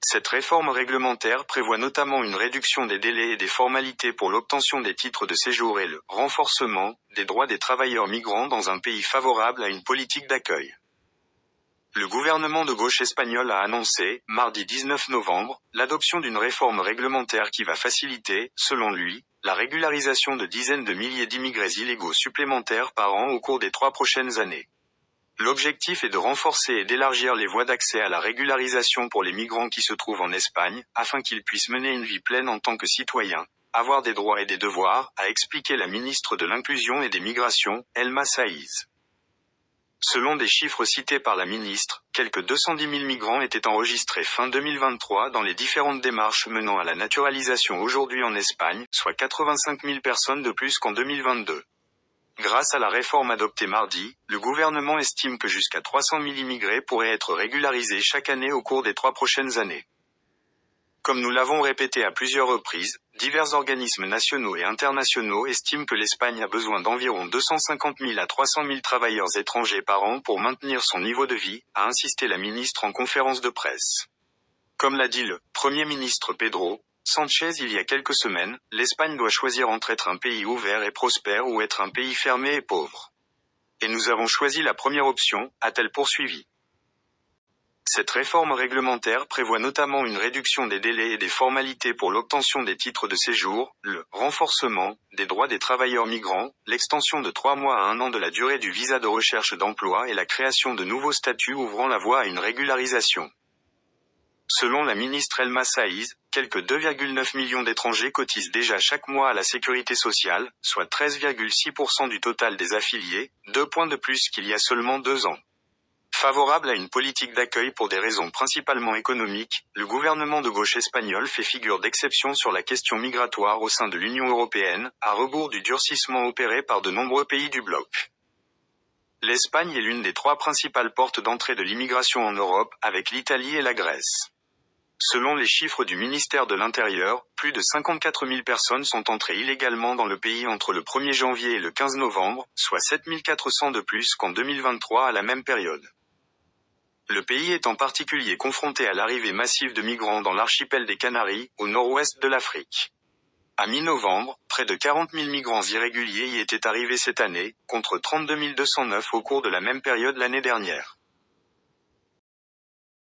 Cette réforme réglementaire prévoit notamment une réduction des délais et des formalités pour l'obtention des titres de séjour et le renforcement des droits des travailleurs migrants dans un pays favorable à une politique d'accueil. Le gouvernement de gauche espagnol a annoncé, mardi 19 novembre, l'adoption d'une réforme réglementaire qui va faciliter, selon lui, la régularisation de dizaines de milliers d'immigrés illégaux supplémentaires par an au cours des 3 prochaines années. L'objectif est de renforcer et d'élargir les voies d'accès à la régularisation pour les migrants qui se trouvent en Espagne, afin qu'ils puissent mener une vie pleine en tant que citoyens, avoir des droits et des devoirs, a expliqué la ministre de l'Inclusion et des Migrations, Elma Saiz. Selon des chiffres cités par la ministre, quelques 210 000 migrants étaient enregistrés fin 2023 dans les différentes démarches menant à la naturalisation aujourd'hui en Espagne, soit 85 000 personnes de plus qu'en 2022. Grâce à la réforme adoptée mardi, le gouvernement estime que jusqu'à 300 000 immigrés pourraient être régularisés chaque année au cours des 3 prochaines années. Comme nous l'avons répété à plusieurs reprises, divers organismes nationaux et internationaux estiment que l'Espagne a besoin d'environ 250 000 à 300 000 travailleurs étrangers par an pour maintenir son niveau de vie, a insisté la ministre en conférence de presse. Comme l'a dit le Premier ministre Pedro Sánchez il y a quelques semaines, l'Espagne doit choisir entre être un pays ouvert et prospère ou être un pays fermé et pauvre. Et nous avons choisi la première option, a-t-elle poursuivi. Cette réforme réglementaire prévoit notamment une réduction des délais et des formalités pour l'obtention des titres de séjour, le renforcement des droits des travailleurs migrants, l'extension de 3 mois à 1 an de la durée du visa de recherche d'emploi et la création de nouveaux statuts ouvrant la voie à une régularisation. Selon la ministre Elma Saiz, quelques 2,9 millions d'étrangers cotisent déjà chaque mois à la sécurité sociale, soit 13,6% du total des affiliés, 2 points de plus qu'il y a seulement 2 ans. Favorable à une politique d'accueil pour des raisons principalement économiques, le gouvernement de gauche espagnol fait figure d'exception sur la question migratoire au sein de l'Union européenne, à rebours du durcissement opéré par de nombreux pays du bloc. L'Espagne est l'une des 3 principales portes d'entrée de l'immigration en Europe, avec l'Italie et la Grèce. Selon les chiffres du ministère de l'Intérieur, plus de 54 000 personnes sont entrées illégalement dans le pays entre le 1er janvier et le 15 novembre, soit 7 400 de plus qu'en 2023 à la même période. Le pays est en particulier confronté à l'arrivée massive de migrants dans l'archipel des Canaries, au nord-ouest de l'Afrique. À mi-novembre, près de 40 000 migrants irréguliers y étaient arrivés cette année, contre 32 209 au cours de la même période l'année dernière.